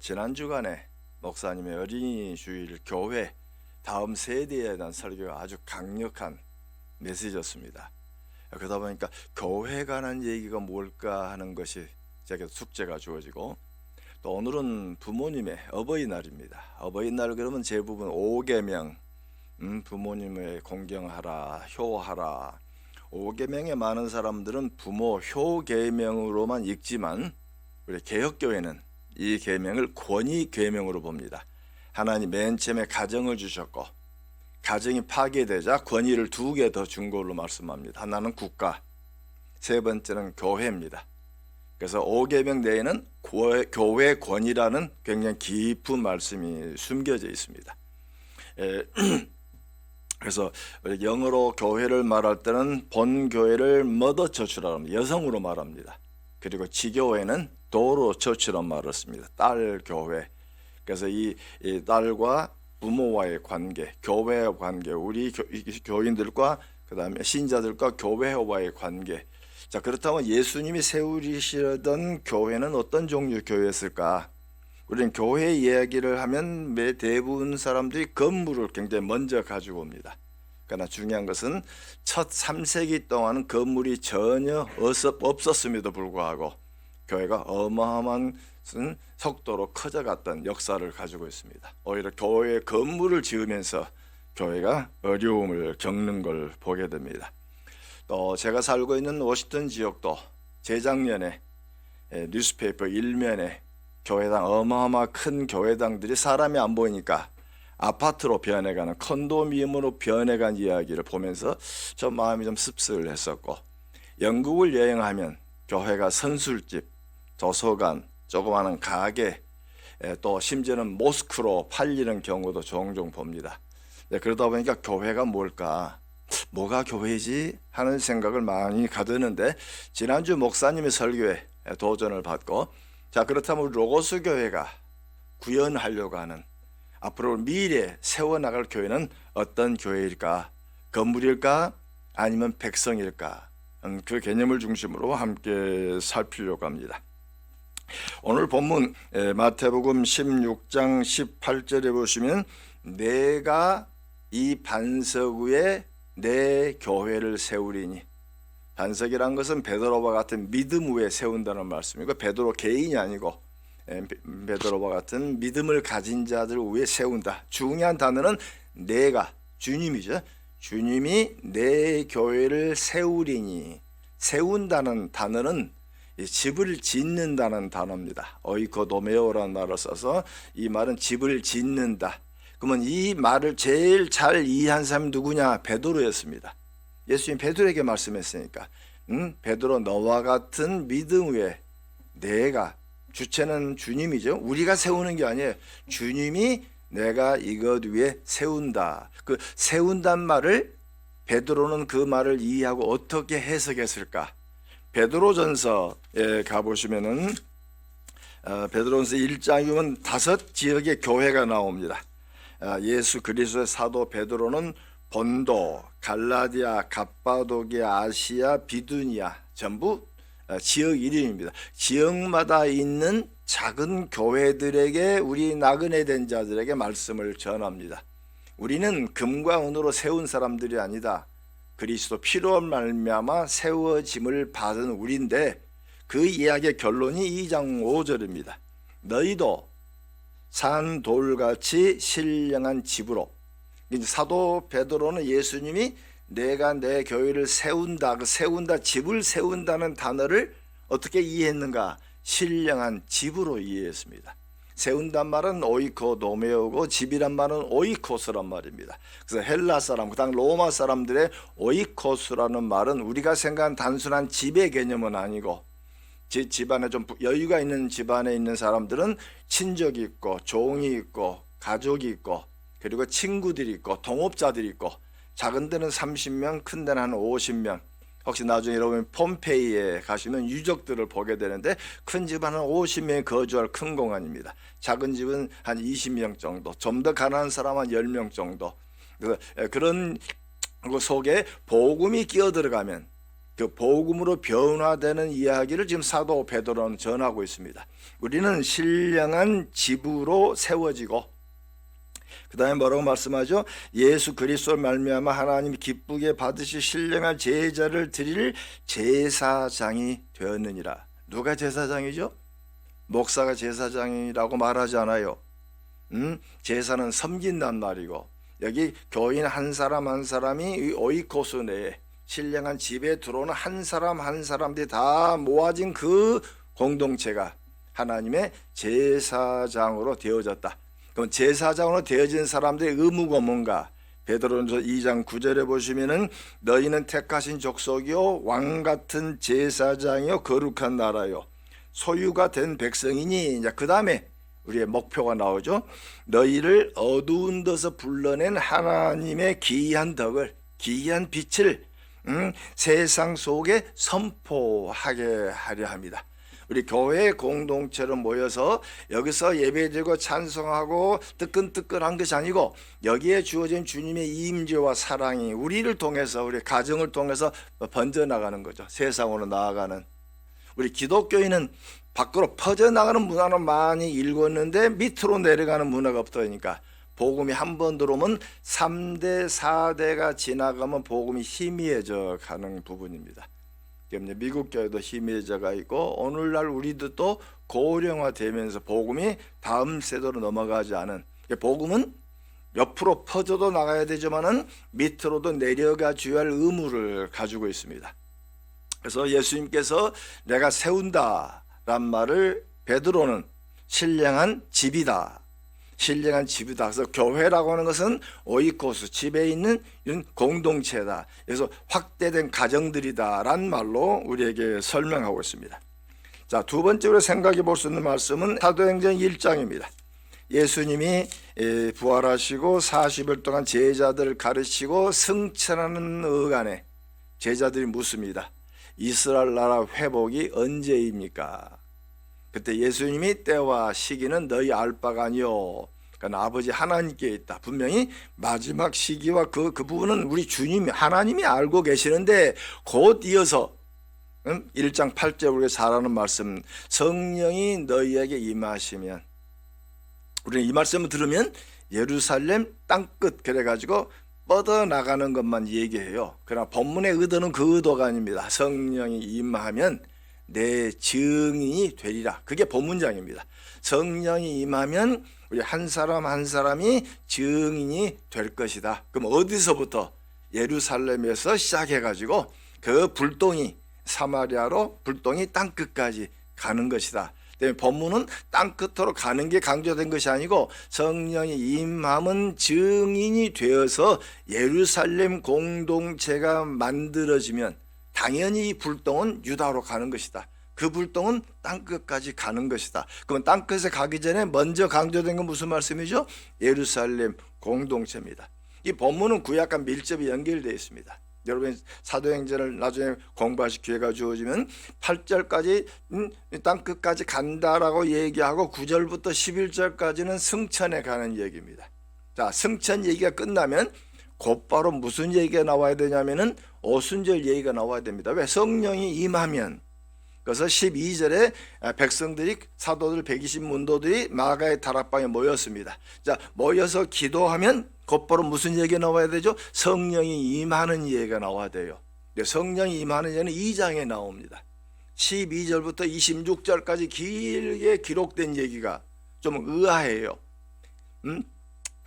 지난 주간에 목사님의 어린이 주일 교회 다음 세대에 대한 설교가 아주 강력한 메시지였습니다. 그러다 보니까 교회에 관한 얘기가 뭘까 하는 것이 제게 숙제가 주어지고, 또 오늘은 부모님의 어버이날입니다. 어버이날 그러면 대부분 5계명, 부모님을 공경하라, 효하라. 5계명에 많은 사람들은 부모 효계명으로만 읽지만, 우리 개혁교회는 이 계명을 권위계명으로 봅니다. 하나님 맨 처음에 가정을 주셨고, 가정이 파괴되자 권위를 2개 더 준 걸로 말씀합니다. 하나는 국가, 세 번째는 교회입니다. 그래서 5계명 내에는 교회 권위라는 굉장히 깊은 말씀이 숨겨져 있습니다. 그래서 영어로 교회를 말할 때는 본교회를 mother church라고 합니다. 여성으로 말합니다. 그리고 지교회는 daughter church라고 말을 씁니다. 딸 교회. 그래서 이 딸과 부모와의 관계, 교회의 관계, 우리 교인들과 그 다음에 신자들과 교회와의 관계. 자, 그렇다면 예수님이 세우시던 교회는 어떤 종류 교회였을까? 우리는 교회 이야기를 하면 대부분 사람들이 건물을 굉장히 먼저 가지고 옵니다. 그러나 중요한 것은 첫 3세기 동안은 건물이 전혀 없었음에도 불구하고 교회가 어마어마한 속도로 커져갔던 역사를 가지고 있습니다. 오히려 교회 건물을 지으면서 교회가 어려움을 겪는 걸 보게 됩니다. 또 제가 살고 있는 워싱턴 지역도 재작년에 뉴스페이퍼 일면에 교회당, 어마어마 큰 교회당들이 사람이 안 보이니까 아파트로 변해가는, 컨도미니엄으로 변해간 이야기를 보면서 저 마음이 좀 씁쓸했었고, 영국을 여행하면 교회가 선술집, 도서관, 조그마한 가게, 또 심지어는 모스크로 팔리는 경우도 종종 봅니다. 그러다 보니까 교회가 뭘까? 뭐가 교회지? 하는 생각을 많이 가드는데, 지난주 목사님의 설교에 도전을 받고, 자, 그렇다면 로고스 교회가 구현하려고 하는, 앞으로 미래에 세워나갈 교회는 어떤 교회일까? 건물일까? 아니면 백성일까? 그 개념을 중심으로 함께 살피려고 합니다. 오늘 본문 마태복음 16장 18절에 보시면, 내가 이 반석 위에 내 교회를 세우리니, 반석이란 것은 베드로와 같은 믿음 위에 세운다는 말씀이고, 베드로 개인이 아니고 베드로와 같은 믿음을 가진 자들 위에 세운다. 중요한 단어는 내가, 주님이죠. 주님이 내 교회를 세우리니, 세운다는 단어는 집을 짓는다는 단어입니다. 오이코도메오라는 말을 써서 이 말은 집을 짓는다. 그러면 이 말을 제일 잘 이해한 사람이 누구냐? 베드로였습니다. 예수님 베드로에게 말씀했으니까, 베드로, 너와 같은 믿음 위에 내가, 주체는 주님이죠. 우리가 세우는 게 아니에요. 주님이 내가 이것 위에 세운다. 그 세운단 말을 베드로는 그 말을 이해하고 어떻게 해석했을까? 베드로전서에 가보시면은 베드로전서 1장에 보면 5지역의 교회가 나옵니다. 예수 그리스도의 사도 베드로는 본도, 갈라디아, 갑바도기아, 아시아, 비두니아 전부 지역 이름입니다. 지역마다 있는 작은 교회들에게, 우리 나그네 된 자들에게 말씀을 전합니다. 우리는 금과 은으로 세운 사람들이 아니다. 그리스도 피로 말미암아 세워짐을 받은 우리인데, 그 이야기의 결론이 2장 5절입니다. 너희도 산 돌같이 신령한 집으로. 사도 베드로는 예수님이 내가 내 교회를 세운다, 그 세운다, 집을 세운다는 단어를 어떻게 이해했는가? 신령한 집으로 이해했습니다. 세운단 말은 오이코도메오고, 집이란 말은 오이코스란 말입니다. 그래서 헬라 사람, 그다음 로마 사람들의 오이코스라는 말은 우리가 생각한 단순한 집의 개념은 아니고, 집안에 좀 여유가 있는 집안에 있는 사람들은 친족이 있고, 종이 있고, 가족이 있고, 그리고 친구들이 있고, 동업자들이 있고, 작은 데는 30명, 큰 데는 한 50명. 혹시 나중에 여러분 폼페이에 가시면 유적들을 보게 되는데, 큰 집은 한 50명이 거주할 큰 공간입니다. 작은 집은 한 20명 정도, 좀 더 가난한 사람은 한 10명 정도. 그래서 그런 그 속에 복음이 끼어 들어가면 그 복음으로 변화되는 이야기를 지금 사도 베드로는 전하고 있습니다. 우리는 신령한 집으로 세워지고, 그 다음에 뭐라고 말씀하죠? 예수 그리스도를 말미암아 하나님이 기쁘게 받으실 신령한 제자를 드릴 제사장이 되었느니라. 누가 제사장이죠? 목사가 제사장이라고 말하지 않아요. 제사는 섬긴단 말이고, 여기 교인 한 사람 한 사람이 오이코스 내에 신령한 집에 들어오는 한 사람 한 사람들이 다 모아진 그 공동체가 하나님의 제사장으로 되어졌다. 그럼 제사장으로 되어진 사람들의 의무가 뭔가? 베드로전서 2장 9절에 보시면은 너희는 택하신 족속이요 왕 같은 제사장이요 거룩한 나라요 소유가 된 백성이니, 이제 그 다음에 우리의 목표가 나오죠. 너희를 어두운 데서 불러낸 하나님의 기이한 덕을, 기이한 빛을 세상 속에 선포하게 하려 합니다. 우리 교회 공동체로 모여서 여기서 예배드리고 찬송하고 뜨끈뜨끈한 것이 아니고, 여기에 주어진 주님의 임재와 사랑이 우리를 통해서, 우리 가정을 통해서 번져나가는 거죠. 세상으로 나아가는. 우리 기독교인은 밖으로 퍼져나가는 문화는 많이 읽었는데 밑으로 내려가는 문화가 없다니까. 복음이 한 번 들어오면 3대 4대가 지나가면 복음이 희미해져 가는 부분입니다. 미국 교회도 희미해져가 있고, 오늘날 우리도 또 고령화되면서 복음이 다음 세대로 넘어가지 않은, 복음은 옆으로 퍼져도 나가야 되지만은 밑으로도 내려가 줘야 할 의무를 가지고 있습니다. 그래서 예수님께서 내가 세운다란 말을 베드로는 신령한 집이다, 신령한 집이다. 그래서 교회라고 하는 것은 오이코스, 집에 있는 이런 공동체다. 그래서 확대된 가정들이다란 말로 우리에게 설명하고 있습니다. 자, 두 번째로 생각해 볼 수 있는 말씀은 사도행전 1장입니다. 예수님이 부활하시고 40일 동안 제자들을 가르치고 승천하는 어간에 제자들이 묻습니다. 이스라엘 나라 회복이 언제입니까? 그때 예수님이 때와 시기는 너희 알 바가 아니요, 그러니까 아버지 하나님께 있다. 분명히 마지막 시기와 그 부분은 우리 주님이 하나님이 알고 계시는데, 곧 이어서 1장 8절 우리가 잘 아는 말씀, 성령이 너희에게 임하시면, 우리는 이 말씀을 들으면 예루살렘 땅끝 그래가지고 뻗어나가는 것만 얘기해요. 그러나 본문의 의도는 그 의도가 아닙니다. 성령이 임하면 내 증인이 되리라. 그게 본문장입니다. 성령이 임하면 우리 한 사람 한 사람이 증인이 될 것이다. 그럼 어디서부터? 예루살렘에서 시작해가지고 그 불똥이 사마리아로 불똥이 땅끝까지 가는 것이다. 본문은 땅끝으로 가는 게 강조된 것이 아니고, 성령이 임함은 증인이 되어서 예루살렘 공동체가 만들어지면 당연히 이 불똥은 유다로 가는 것이다. 그 불똥은 땅끝까지 가는 것이다. 그럼 땅끝에 가기 전에 먼저 강조된 건 무슨 말씀이죠? 예루살렘 공동체입니다. 이 본문은 구약과 밀접히 연결되어 있습니다. 여러분 사도행전을 나중에 공부하실 기회가 주어지면 8절까지 땅끝까지 간다라고 얘기하고 9절부터 11절까지는 승천에 가는 얘기입니다. 자, 승천 얘기가 끝나면 곧바로 무슨 얘기가 나와야 되냐면은 오순절 얘기가 나와야 됩니다. 왜? 성령이 임하면. 그래서 12절에 백성들이, 사도들 120문도들이 마가의 다락방에 모였습니다. 자, 모여서 기도하면 곧바로 무슨 얘기가 나와야 되죠? 성령이 임하는 얘기가 나와야 돼요. 성령이 임하는 얘기는 2장에 나옵니다. 12절부터 26절까지 길게 기록된 얘기가 좀 의아해요.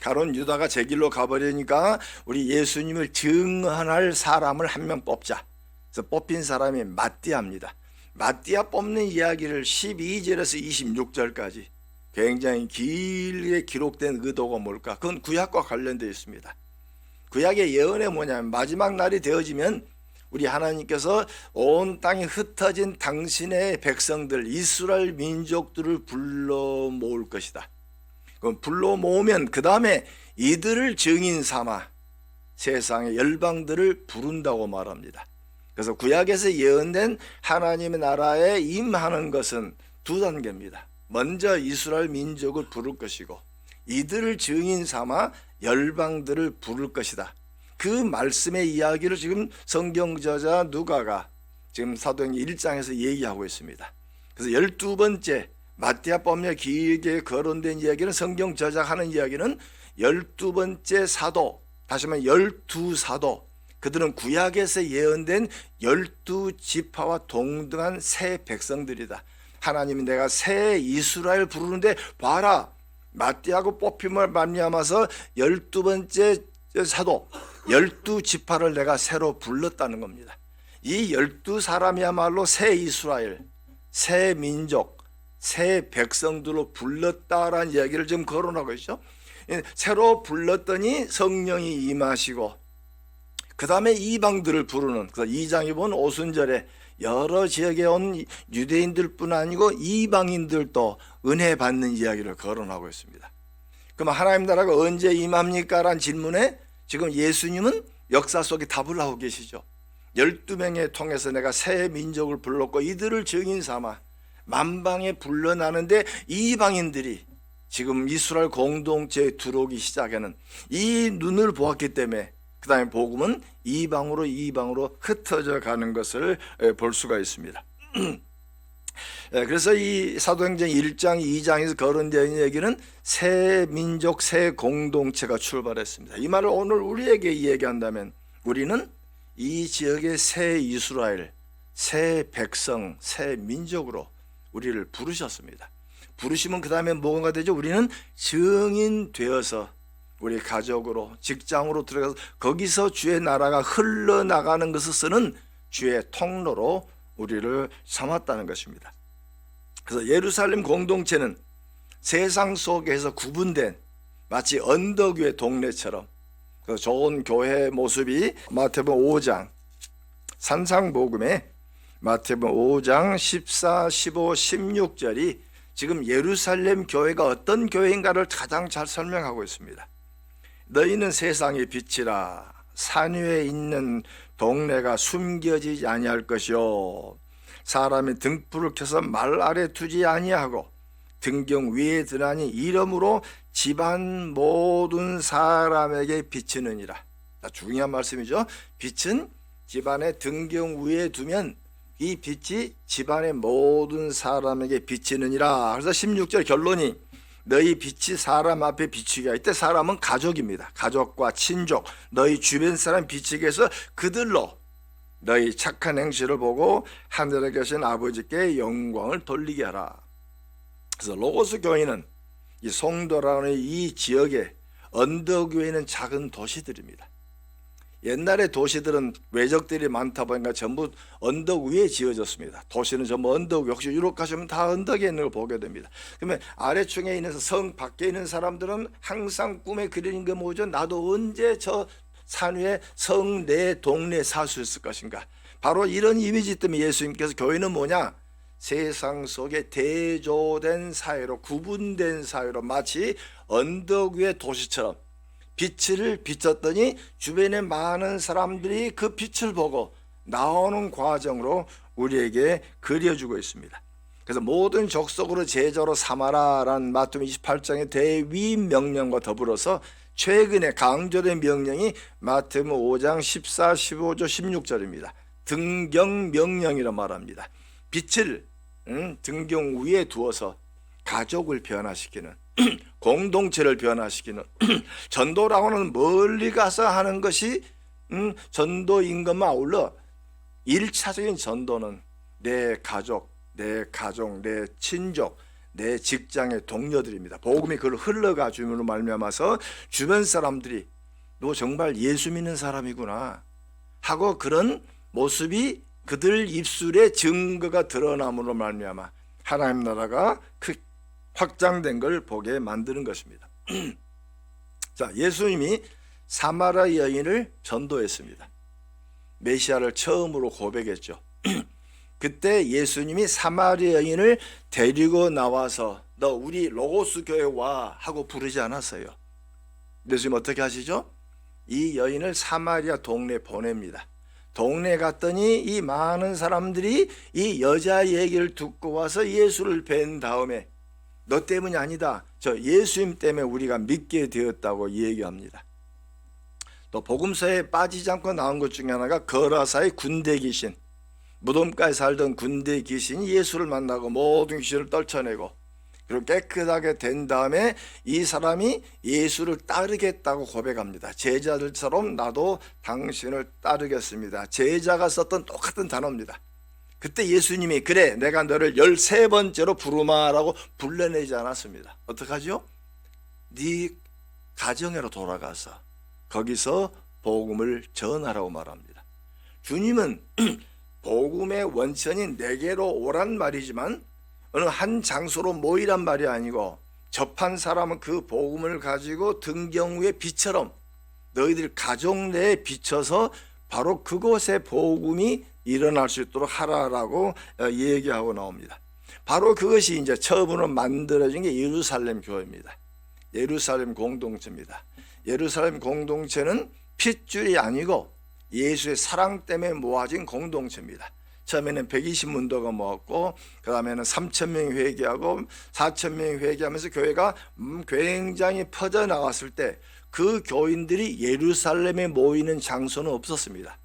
가론 유다가 제 길로 가버리니까 우리 예수님을 증언할 사람을 한 명 뽑자. 그래서 뽑힌 사람이 마띠아입니다. 마띠아 뽑는 이야기를 12절에서 26절까지 굉장히 길게 기록된 의도가 뭘까? 그건 구약과 관련되어 있습니다. 구약의 예언이 뭐냐면, 마지막 날이 되어지면 우리 하나님께서 온 땅에 흩어진 당신의 백성들, 이스라엘 민족들을 불러 모을 것이다. 그럼 불러 모으면 그 다음에 이들을 증인 삼아 세상의 열방들을 부른다고 말합니다. 그래서 구약에서 예언된 하나님의 나라에 임하는 것은 두 단계입니다. 먼저 이스라엘 민족을 부를 것이고, 이들을 증인 삼아 열방들을 부를 것이다. 그 말씀의 이야기를 지금 성경 저자 누가가 지금 사도행전 1장에서 얘기하고 있습니다. 그래서 12번째 마띠아법에 길게 거론된 이야기는, 성경 저작하는 이야기는 12번째 사도, 다시 말하면 12사도, 그들은 구약에서 예언된 12지파와 동등한 새 백성들이다. 하나님이 내가 새 이스라엘 부르는데 봐라, 마띠아고 뽑힘을 말미암아서 12번째 사도 12지파를 내가 새로 불렀다는 겁니다. 이 12사람이야말로 새 이스라엘, 새 민족, 새 백성들로 불렀다라는 이야기를 지금 거론하고 있죠. 새로 불렀더니 성령이 임하시고, 그 다음에 이방들을 부르는, 그래서 2장에 본 오순절에 여러 지역에 온 유대인들뿐 아니고 이방인들도 은혜 받는 이야기를 거론하고 있습니다. 그럼 하나님 나라가 언제 임합니까? 라는 질문에 지금 예수님은 역사 속에 답을 하고 계시죠. 12명에 통해서 내가 새 민족을 불렀고 이들을 증인 삼아 만방에 불러나는데, 이방인들이 지금 이스라엘 공동체에 들어오기 시작하는 이 눈을 보았기 때문에 그 다음에 복음은 이방으로 흩어져 가는 것을 볼 수가 있습니다. 그래서 이 사도행전 1장 2장에서 거론되어 있는 얘기는 새 민족, 새 공동체가 출발했습니다. 이 말을 오늘 우리에게 이야기한다면 우리는 이 지역의 새 이스라엘, 새 백성, 새 민족으로 우리를 부르셨습니다. 부르시면 그 다음에 뭐가 되죠? 우리는 증인되어서 우리 가족으로, 직장으로 들어가서 거기서 주의 나라가 흘러나가는 것을 쓰는 주의 통로로 우리를 삼았다는 것입니다. 그래서 예루살렘 공동체는 세상 속에서 구분된 마치 언덕 위의 동네처럼 그 좋은 교회 모습이 마태복음 5장 산상복음에 마태복음 5장 14, 15, 16절이 지금 예루살렘 교회가 어떤 교회인가를 가장 잘 설명하고 있습니다. 너희는 세상의 빛이라. 산 위에 있는 동네가 숨겨지지 아니할 것이요, 사람이 등불을 켜서 말 아래 두지 아니하고 등경 위에 드나니 이러므로 집안 모든 사람에게 비치느니라. 중요한 말씀이죠. 빛은 집안의 등경 위에 두면 이 빛이 집안의 모든 사람에게 비치느니라. 그래서 16절 결론이 너희 빛이 사람 앞에 비추게 할 때, 사람은 가족입니다. 가족과 친족, 너희 주변 사람 비치게 해서 그들로 너희 착한 행실을 보고 하늘에 계신 아버지께 영광을 돌리게 하라. 그래서 로고스 교회는 이 송도라는 이 지역에 언덕 위에 있는 작은 도시들입니다. 옛날에 도시들은 외적들이 많다 보니까 전부 언덕 위에 지어졌습니다. 도시는 전부 언덕 위, 혹시 유럽 가시면 다 언덕에 있는 걸 보게 됩니다. 그러면 아래층에 있는 성 밖에 있는 사람들은 항상 꿈에 그리는 게 뭐죠? 나도 언제 저 산 위에 성 내 동네에 살 수 있을 것인가. 바로 이런 이미지 때문에 예수님께서 교회는 뭐냐? 세상 속에 대조된 사회로, 구분된 사회로, 마치 언덕 위의 도시처럼 빛을 비쳤더니 주변에 많은 사람들이 그 빛을 보고 나오는 과정으로 우리에게 그려주고 있습니다. 그래서 모든 족속으로 제자로 삼아라라는 마태복음 28장의 대위 명령과 더불어서 최근에 강조된 명령이 마태복음 5장 14, 15절, 16절입니다. 등경 명령이라 말합니다. 빛을 등경 위에 두어서 가족을 변화시키는, 공동체를 변화시키는 전도라고는 멀리 가서 하는 것이 전도인 것만 아울러 1차적인 전도는 내 가족, 내 친족, 내 직장의 동료들입니다. 복음이 그걸 흘러가 줌으로 말미암아서 주변 사람들이 너 정말 예수 믿는 사람이구나 하고 그런 모습이 그들 입술에 증거가 드러남으로 말미암아 하나님 나라가 확장된 걸 보게 만드는 것입니다. 자, 예수님이 사마리아 여인을 전도했습니다. 메시아를 처음으로 고백했죠. 그때 예수님이 사마리아 여인을 데리고 나와서 너 우리 로고스 교회 와 하고 부르지 않았어요. 예수님 어떻게 하시죠? 이 여인을 사마리아 동네에 보냅니다. 동네에 갔더니 이 많은 사람들이 이 여자 얘기를 듣고 와서 예수를 뵌 다음에 너 때문이 아니다, 저 예수님 때문에 우리가 믿게 되었다고 얘기합니다. 또 복음서에 빠지지 않고 나온 것 중에 하나가 거라사의 군대 귀신, 무덤가에 살던 군대 귀신이 예수를 만나고 모든 귀신을 떨쳐내고 그리고 깨끗하게 된 다음에 이 사람이 예수를 따르겠다고 고백합니다. 제자들처럼 나도 당신을 따르겠습니다. 제자가 썼던 똑같은 단어입니다. 그때 예수님이 그래 내가 너를 13번째로 부르마라고 불러내지 않았습니다. 어떡하죠? 네 가정으로 돌아가서 거기서 복음을 전하라고 말합니다. 주님은 복음의 원천인 내게로 오란 말이지만 어느 한 장소로 모이란 말이 아니고 접한 사람은 그 복음을 가지고 등경 위에 빛처럼 너희들 가정 내에 비춰서 바로 그곳에 복음이 일어날 수 있도록 하라라고 얘기하고 나옵니다. 바로 그것이 이제 처음으로 만들어진 게 예루살렘 교회입니다. 예루살렘 공동체입니다. 예루살렘 공동체는 핏줄이 아니고 예수의 사랑 때문에 모아진 공동체입니다. 처음에는 120문도가 모았고 그 다음에는 3,000명이 회개하고 4,000명이 회개하면서 교회가 굉장히 퍼져나갔을 때 그 교인들이 예루살렘에 모이는 장소는 없었습니다.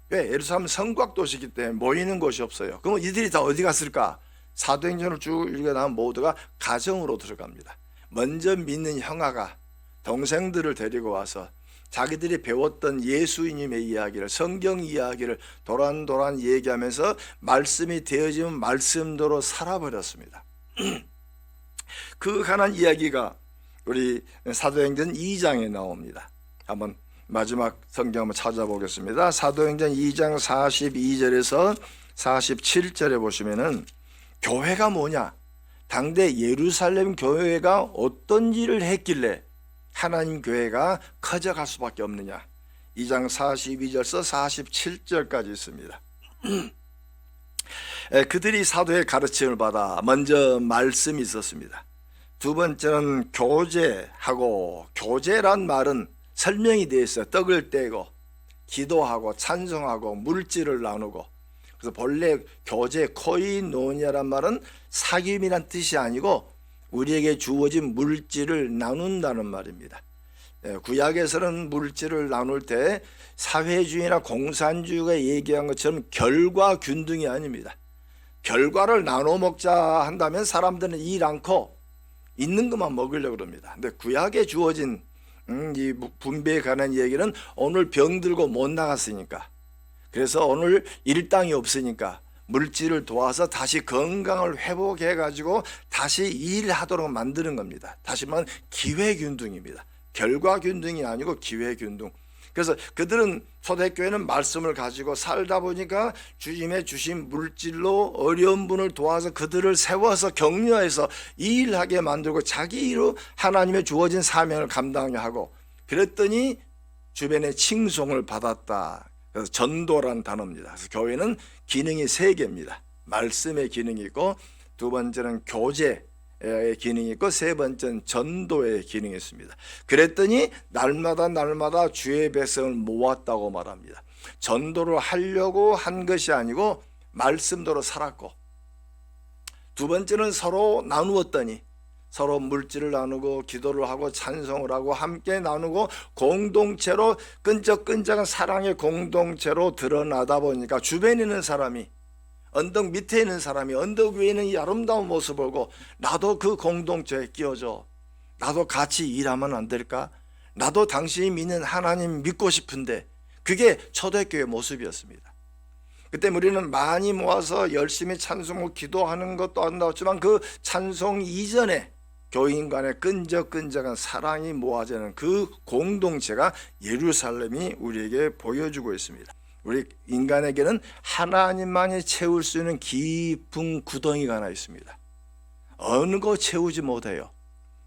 왜? 예루살렘은 성곽도시이기 때문에 모이는 곳이 없어요. 그럼 이들이 다 어디 갔을까? 사도행전을 쭉 읽어나면 모두가 가정으로 들어갑니다. 먼저 믿는 형아가 동생들을 데리고 와서 자기들이 배웠던 예수님의 이야기를 성경 이야기를 도란도란 얘기하면서 말씀이 되어지면 말씀대로 살아버렸습니다. 그 하나의 이야기가 우리 사도행전 2장에 나옵니다. 한번 마지막 성경 한번 찾아보겠습니다. 사도행전 2장 42절에서 47절에 보시면은 교회가 뭐냐? 당대 예루살렘 교회가 어떤 일을 했길래 하나님 교회가 커져갈 수밖에 없느냐. 2장 42절에서 47절까지 있습니다. 그들이 사도의 가르침을 받아 먼저 말씀이 있었습니다. 두 번째는 교제하고, 교제란 말은 설명이 되어 있어요. 떡을 떼고 기도하고 찬송하고 물질을 나누고. 그래서 본래 교제 코이노니아란 말은 사귐이란 뜻이 아니고 우리에게 주어진 물질을 나눈다는 말입니다. 구약에서는 물질을 나눌 때 사회주의나 공산주의가 얘기한 것처럼 결과균등이 아닙니다. 결과를 나눠 먹자 한다면 사람들은 일 않고 있는 것만 먹으려고 합니다. 근데 구약에 주어진 이 분배에 관한 얘기는 오늘 병들고 못 나갔으니까, 그래서 오늘 일당이 없으니까 물질을 도와서 다시 건강을 회복해 가지고 다시 일하도록 만드는 겁니다. 다시 말하면 기회균등입니다. 결과균등이 아니고 기회균등. 그래서 그들은 초대교회는 말씀을 가지고 살다 보니까 주님의 주신 물질로 어려운 분을 도와서 그들을 세워서 격려해서 일하게 만들고 자기 일로 하나님의 주어진 사명을 감당하게 하고, 그랬더니 주변의 칭송을 받았다. 그래서 전도란 단어입니다. 그래서 교회는 기능이 3개입니다. 말씀의 기능이 있고, 두 번째는 교제의 기능이 있고, 세 번째는 전도의 기능이 있습니다. 그랬더니 날마다 주의 백성을 모았다고 말합니다. 전도를 하려고 한 것이 아니고 말씀대로 살았고, 두 번째는 서로 나누었더니 서로 물질을 나누고 기도를 하고 찬송을 하고 함께 나누고 공동체로 끈적끈적한 사랑의 공동체로 드러나다 보니까 주변에 있는 사람이, 언덕 밑에 있는 사람이 언덕 위에 있는 이 아름다운 모습을 보고 나도 그 공동체에 끼워줘, 나도 같이 일하면 안 될까, 나도 당신이 믿는 하나님 믿고 싶은데, 그게 초대교회 모습이었습니다. 그때 우리는 많이 모아서 열심히 찬송을 기도하는 것도 아름다웠지만 그 찬송 이전에 교인 간의 끈적끈적한 사랑이 모아지는 그 공동체가 예루살렘이 우리에게 보여주고 있습니다. 우리 인간에게는 하나님만이 채울 수 있는 깊은 구덩이가 하나 있습니다. 어느 거 채우지 못해요.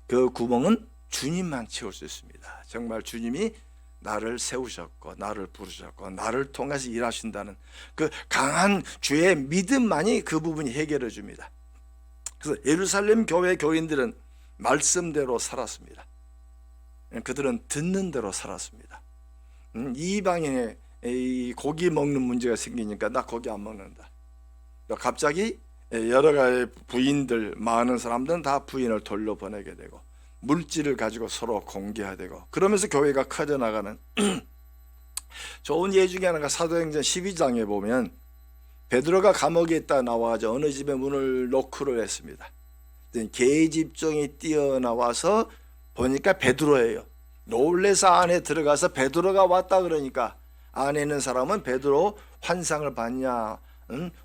그 구멍은 주님만 채울 수 있습니다. 정말 주님이 나를 세우셨고 나를 부르셨고 나를 통해서 일하신다는 그 강한 주의 믿음만이 그 부분이 해결해 줍니다. 그래서 예루살렘 교회 교인들은 말씀대로 살았습니다. 그들은 듣는 대로 살았습니다. 이방인의 이 고기 먹는 문제가 생기니까 나 고기 안 먹는다. 갑자기 여러 가지 부인들 많은 사람들은 다 부인을 돌려보내게 되고 물질을 가지고 서로 공개해야 되고, 그러면서 교회가 커져나가는 좋은 예 중에 하나가 사도행전 12장에 보면 베드로가 감옥에 있다 나와서 어느 집에 문을 노크를 했습니다. 계집종이 뛰어나와서 보니까 베드로예요. 놀래서 안에 들어가서 베드로가 왔다 그러니까 안에 있는 사람은 베드로 환상을 봤냐,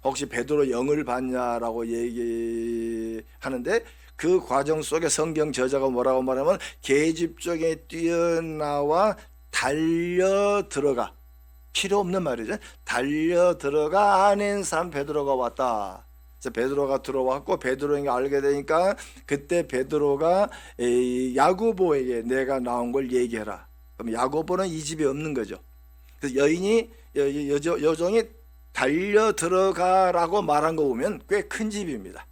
혹시 베드로 영을 봤냐라고 얘기하는데, 그 과정 속에 성경 저자가 뭐라고 말하면 계집종에 뛰어나와 달려 들어가, 필요 없는 말이죠. 달려 들어가 안에 있는 사람 베드로가 왔다. 그래서 베드로가 들어왔고 베드로인 알게 되니까 그때 베드로가 야고보에게 내가 나온 걸 얘기해라. 그럼 야고보는 이 집에 없는 거죠. 그래서 여종이 달려 들어가라고 말한 거 보면 꽤 큰 집입니다.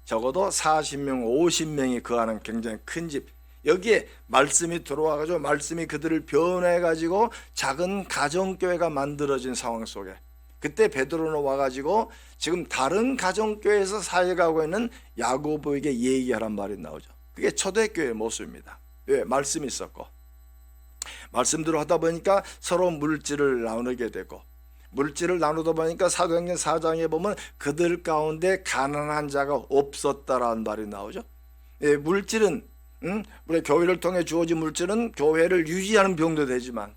적어도 40명, 50명이 거하는 굉장히 큰 집. 여기에 말씀이 들어와가지고 말씀이 그들을 변해가지고 작은 가정교회가 만들어진 상황 속에 그때 베드로는 와가지고 지금 다른 가정교회에서 살아가고 있는 야고보에게 얘기하란 말이 나오죠. 그게 초대교회의 모습입니다. 왜? 말씀이 있었고 말씀대로 하다 보니까 서로 물질을 나누게 되고 물질을 나누다 보니까 사도행전 4장에 보면 그들 가운데 가난한 자가 없었다라는 말이 나오죠. 예, 물질은 우리 교회를 통해 주어진 물질은 교회를 유지하는 병도 되지만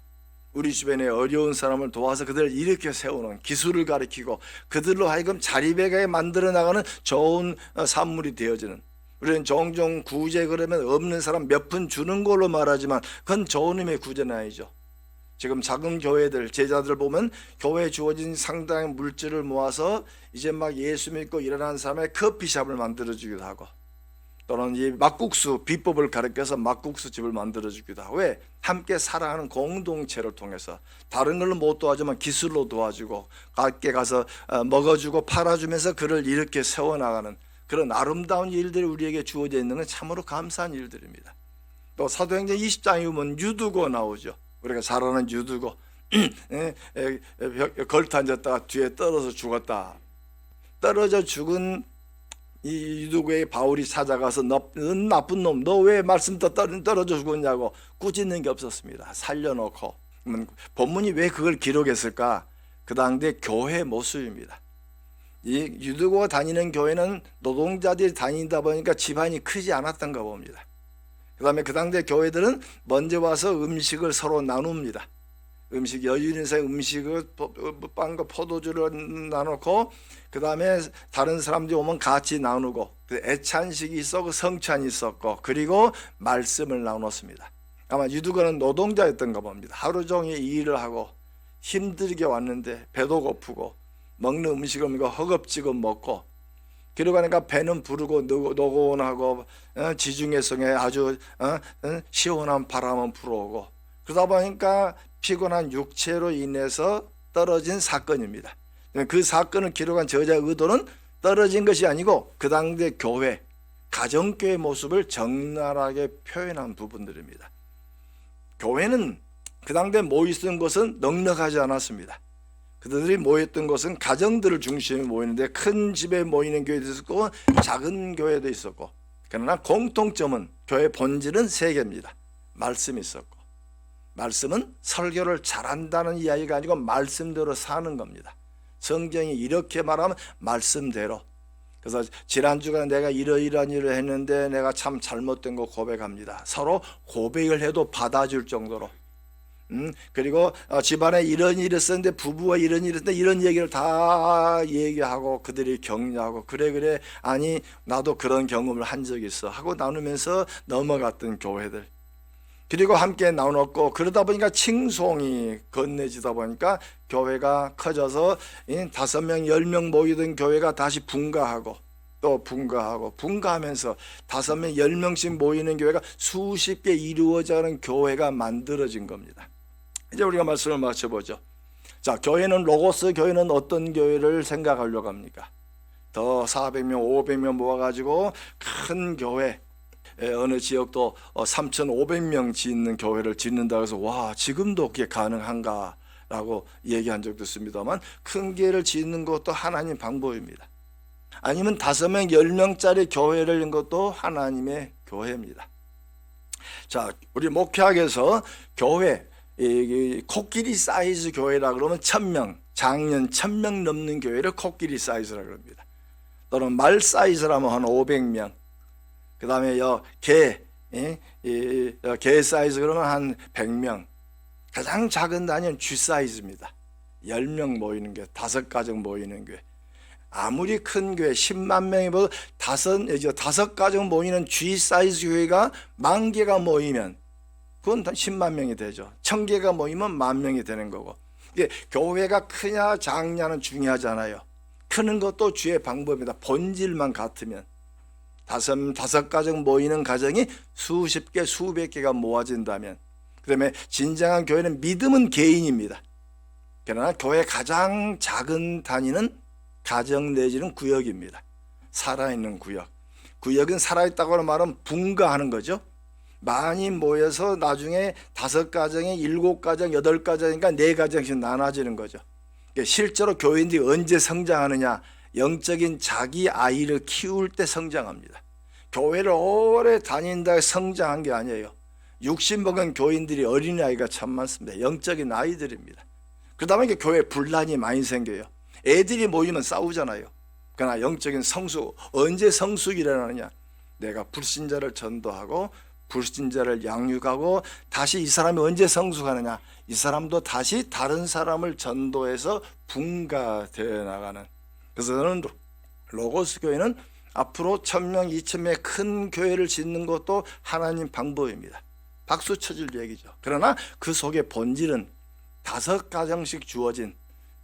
우리 주변에 어려운 사람을 도와서 그들을 일으켜 세우는 기술을 가르치고 그들로 하여금 자리배가에 만들어 나가는 좋은 산물이 되어지는, 우리는 종종 구제 그러면 없는 사람 몇 푼 주는 걸로 말하지만 그건 좋은 의미의 구제는 아니죠. 지금 작은 교회들 제자들 보면 교회에 주어진 상당한 물질을 모아서 이제 막 예수 믿고 일어나는 사람의 커피숍을 만들어주기도 하고 또는 이 막국수 비법을 가르쳐서 막국수 집을 만들어주기도 하고, 왜? 함께 살아가는 공동체를 통해서 다른 걸로 못 도와주면 기술로 도와주고 밖에 가서 먹어주고 팔아주면서 그를 이렇게 세워나가는 그런 아름다운 일들이 우리에게 주어져 있는 건 참으로 감사한 일들입니다. 또 사도행전 20장에 보면 유두고 나오죠. 우리가 잘 아는 유두고 걸터앉았다가 뒤에 떨어져 죽었다. 떨어져 죽은 이 유두고의 바울이 찾아가서 넌 나쁜 놈, 너 왜 말씀 떨어져 죽었냐고 꾸짖는 게 없었습니다. 살려놓고. 본문이 왜 그걸 기록했을까? 그 당대 교회 모습입니다. 이 유두고가 다니는 교회는 노동자들이 다니다 보니까 집안이 크지 않았던가 봅니다. 그 다음에 그 당대 교회들은 먼저 와서 음식을 서로 나눕니다. 음식 여유인에서 음식을 빵과 포도주를 나누고 그 다음에 다른 사람들이 오면 같이 나누고 애찬식이 있었고 성찬이 있었고 그리고 말씀을 나눴습니다. 아마 유두고는 노동자였던가 봅니다. 하루 종일 일을 하고 힘들게 왔는데 배도 고프고 먹는 음식을 먹고 허겁지겁 먹고 그러고 하니까 배는 부르고 노곤하고 지중해성에 아주 시원한 바람은 불어오고 그러다 보니까 피곤한 육체로 인해서 떨어진 사건입니다. 그 사건을 기록한 저자의 의도는 떨어진 것이 아니고 그 당대 교회, 가정교회 모습을 적나라하게 표현한 부분들입니다. 교회는 그 당대 모였던 것은 넉넉하지 않았습니다. 그들이 모였던 것은 가정들을 중심으로 모이는데 큰 집에 모이는 교회도 있었고 작은 교회도 있었고, 그러나 공통점은 교회 본질은 세 개입니다. 말씀이 있었고, 말씀은 설교를 잘한다는 이야기가 아니고 말씀대로 사는 겁니다. 성경이 이렇게 말하면 말씀대로. 그래서 지난주가 내가 이러이러한 일을 했는데 내가 참 잘못된 거 고백합니다. 서로 고백을 해도 받아줄 정도로. 그리고 집안에 이런 일이 있었는데 부부와 이런 일이 있었는데 이런 얘기를 다 얘기하고 그들이 격려하고 그래 아니 나도 그런 경험을 한 적이 있어 하고 나누면서 넘어갔던 교회들, 그리고 함께 나눴고 그러다 보니까 칭송이 건네지다 보니까 교회가 커져서 5명 10명 모이던 교회가 다시 분가하고 또 분가하면서 5명 10명씩 모이는 교회가 수십 개 이루어져가는 교회가 만들어진 겁니다. 이제 우리가 말씀을 마쳐보죠. 자, 교회는 로고스 교회는 어떤 교회를 생각하려고 합니까? 더 400명 500명 모아가지고 큰 교회, 어느 지역도 3,500명 짓는 교회를 짓는다고 해서 와 지금도 그게 가능한가 라고 얘기한 적도 있습니다만, 큰 교회를 짓는 것도 하나님 방법입니다. 아니면 5명 10명짜리 교회를 연 것도 하나님의 교회입니다. 자, 우리 목회학에서 교회 코끼리 사이즈 교회라 그러면 1,000명 작년 1000명 넘는 교회를 코끼리 사이즈라고 합니다. 또는 말 사이즈라면 한 500명. 그 다음에 개 사이즈 그러면 한 100명. 가장 작은 단위는 쥐 사이즈입니다. 10명 모이는 교회, 5가정 모이는 교회. 아무리 큰 교회 10만 명이 모여 5가정 모이는 G 사이즈 교회가 10,000개가 모이면 그건 10만 명이 되죠. 1,000개가 모이면 10,000명이 되는 거고. 이게 교회가 크냐 작냐는 중요하잖아요. 크는 것도 주의 방법입니다. 본질만 같으면. 5가정 모이는 가정이 수십 개, 수백 개가 모아진다면, 그다음에 진정한 교회는 믿음은 개인입니다. 그러나 교회 가장 작은 단위는 가정 내지는 구역입니다. 살아있는 구역. 구역은 살아있다고 말하면 분가하는 거죠. 많이 모여서 나중에 5가정에 7가정, 8가정이니까 4가정씩 나눠지는 거죠. 실제로 교인들이 언제 성장하느냐? 영적인 자기 아이를 키울 때 성장합니다. 교회를 오래 다닌다고 성장한 게 아니에요. 60 먹은 교인들이 어린아이가 참 많습니다. 영적인 아이들입니다. 그 다음에 교회에 분란이 많이 생겨요. 애들이 모이면 싸우잖아요. 그러나 영적인 성숙, 언제 성숙이 일어나느냐? 내가 불신자를 전도하고 불신자를 양육하고 다시 이 사람이 언제 성숙하느냐? 이 사람도 다시 다른 사람을 전도해서 분가되어 나가는. 그래서 저는 로고스 교회는 앞으로 1,000명, 2,000명의 큰 교회를 짓는 것도 하나님 방법입니다. 박수 쳐줄 얘기죠. 그러나 그 속의 본질은 5가정씩 주어진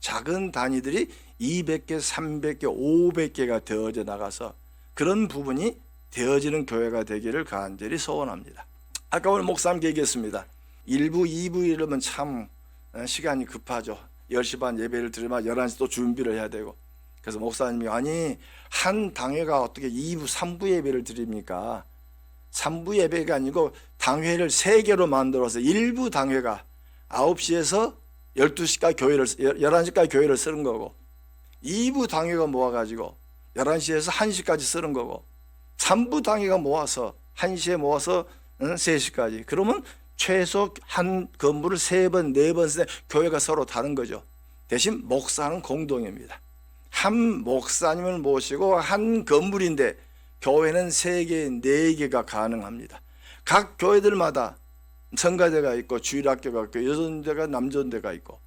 작은 단위들이 200개, 300개, 500개가 되어져 나가서 그런 부분이 되어지는 교회가 되기를 간절히 소원합니다. 아까 오늘 목사님께 얘기했습니다. 1부, 2부 이러면 참 시간이 급하죠. 10시 반 예배를 드리면 11시 또 준비를 해야 되고. 그래서 목사님이 아니 한 당회가 어떻게 2부, 3부 예배를 드립니까? 3부 예배가 아니고 당회를 3개로 만들어서 1부 당회가 9시에서 12시까지 교회를 11시까지 교회를 쓰는 거고 2부 당회가 모아가지고 11시에서 1시까지 쓰는 거고 3부 당회가 모아서 1시에 모아서 3시까지. 그러면 최소 한 건물을 3번, 4번 쓰는 교회가 서로 다른 거죠. 대신 목사는 공동입니다. 한 목사님을 모시고 한 건물인데 교회는 3개, 4개가 가능합니다. 각 교회들마다 성가대가 있고 주일학교가 있고 여전대가 남전대가 있고.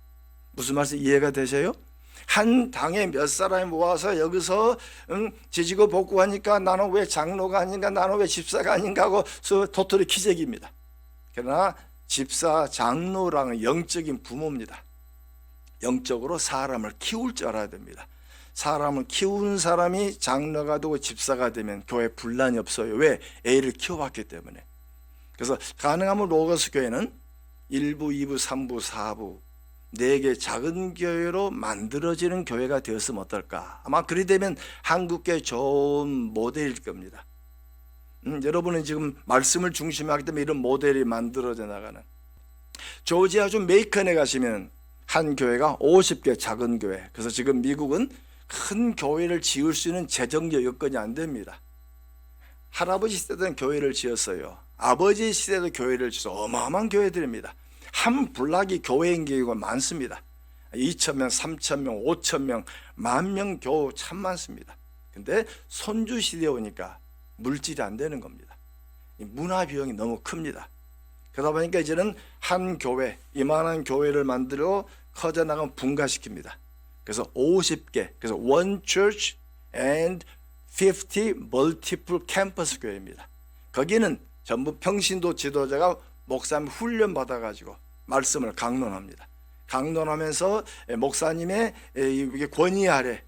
무슨 말씀 이해가 되세요? 한 당에 몇 사람이 모아서 여기서 지지고 복구하니까 나는 왜 장로가 아닌가, 나는 왜 집사가 아닌가 하고 도토리 기적입니다. 그러나 집사, 장로랑은 영적인 부모입니다. 영적으로 사람을 키울 줄 알아야 됩니다. 사람을 키우는 사람이 장로가 되고 집사가 되면 교회 분란이 없어요. 왜? 애를 키워봤기 때문에. 그래서 가능하면 로고스 교회는 1부, 2부, 3부, 4부 4개 작은 교회로 만들어지는 교회가 되었으면 어떨까? 아마 그리 되면 한국교회 좋은 모델일 겁니다. 여러분은 지금 말씀을 중심하기 때문에 이런 모델이 만들어져 나가는. 조지아주 메이컨에 가시면 한 교회가 50개 작은 교회. 그래서 지금 미국은 큰 교회를 지을 수 있는 재정적 여건이 안 됩니다. 할아버지 시대는 교회를 지었어요. 아버지 시대도 교회를 지어서 어마어마한 교회들입니다. 한 블락이 교회인 경우가 많습니다. 2,000명, 3,000명, 5,000명, 10,000명 교우 참 많습니다. 근데 손주 시대에 오니까 물질이 안 되는 겁니다. 문화 비용이 너무 큽니다. 그러다 보니까 이제는 한 교회, 이만한 교회를 만들어 커져나가면 분가시킵니다. 그래서 50개, 그래서 one church and 50 multiple campus 교회입니다. 거기는 전부 평신도 지도자가 목사님 훈련 받아가지고 말씀을 강론합니다. 강론하면서 목사님의 권위 아래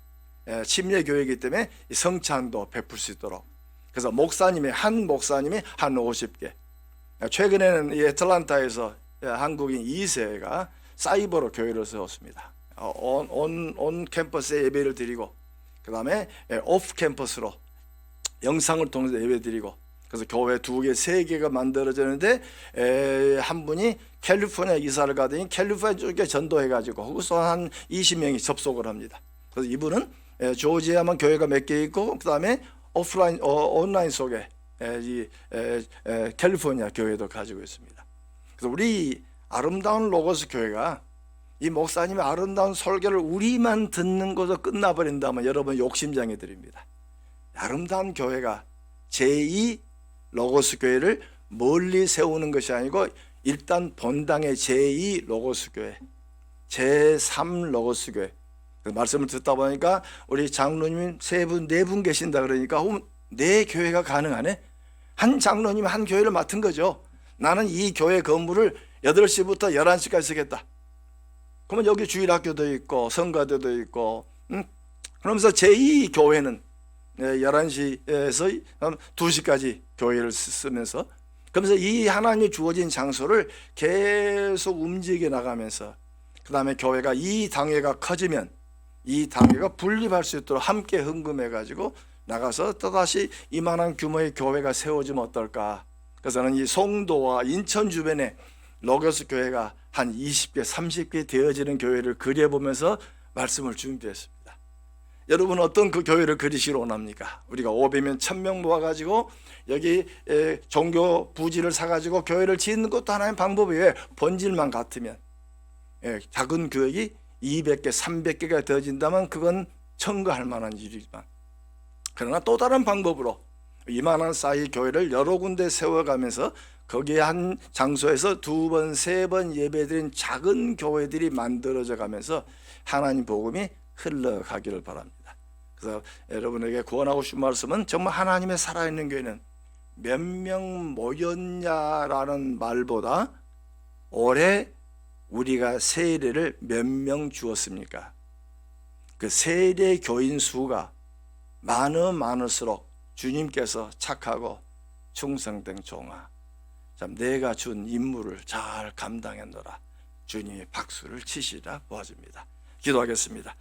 침례 교회이기 때문에 성찬도 베풀 수 있도록. 그래서 한 목사님이 한 50개. 최근에는 이 애틀란타에서 한국인 2세가 사이버로 교회를 세웠습니다. 온 캠퍼스에 예배를 드리고, 그 다음에 오프 캠퍼스로 영상을 통해서 예배 드리고, 그래서 교회 2개, 3개가 만들어졌는데 한 분이 캘리포니아 이사를 가더니 캘리포니아 쪽에 전도해가지고 거기서 한 20명이 접속을 합니다. 그래서 이분은 조지아만 교회가 몇 개 있고, 그 다음에 온라인 속에 캘리포니아 교회도 가지고 있습니다. 그래서 우리 아름다운 로고스 교회가 이 목사님의 아름다운 설교를 우리만 듣는 것으로 끝나버린다면 여러분 욕심장애 드립니다. 아름다운 교회가 제2 로고스 교회를 멀리 세우는 것이 아니고 일단 본당의 제2 로고스 교회, 제3 로고스 교회. 말씀을 듣다 보니까 우리 장로님 3분, 4분 계신다 그러니까 내 교회가 가능하네. 한 장로님이 한 교회를 맡은 거죠. 나는 이 교회 건물을 8시부터 11시까지 쓰겠다. 그러면 여기 주일학교도 있고 성가대도 있고 그러면서 제2 교회는 11시에서 2시까지 교회를 쓰면서 그러면서 이 하나님이 주어진 장소를 계속 움직여 나가면서 그 다음에 교회가 이 당회가 커지면 이 당회가 분립할 수 있도록 함께 헌금해 가지고 나가서 또다시 이만한 규모의 교회가 세워지면 어떨까. 그래서는 이 송도와 인천 주변에 로고스 교회가 한 20개 30개 되어지는 교회를 그려보면서 말씀을 준비했습니다. 여러분 어떤 그 교회를 그리시러 원합니까? 우리가 500명 1000명 모아가지고 여기 종교 부지를 사가지고 교회를 짓는 것도 하나의 방법이에요. 본질만 같으면 작은 교회가 200개 300개가 되어진다면 그건 청구할 만한 일이지만 그러나 또 다른 방법으로 이만한 사이 교회를 여러 군데 세워가면서 거기에 한 장소에서 2번, 3번 예배드린 작은 교회들이 만들어져 가면서 하나님 복음이 흘러가기를 바랍니다. 그래서 여러분에게 구원하고 싶은 말씀은 정말 하나님의 살아있는 교회는 몇 명 모였냐라는 말보다 올해 우리가 세례를 몇 명 주었습니까? 그 세례 교인 수가 많을수록 주님께서 착하고 충성된 종아 참 내가 준 임무를 잘 감당했노라. 주님이 박수를 치시라 도와줍니다. 기도하겠습니다.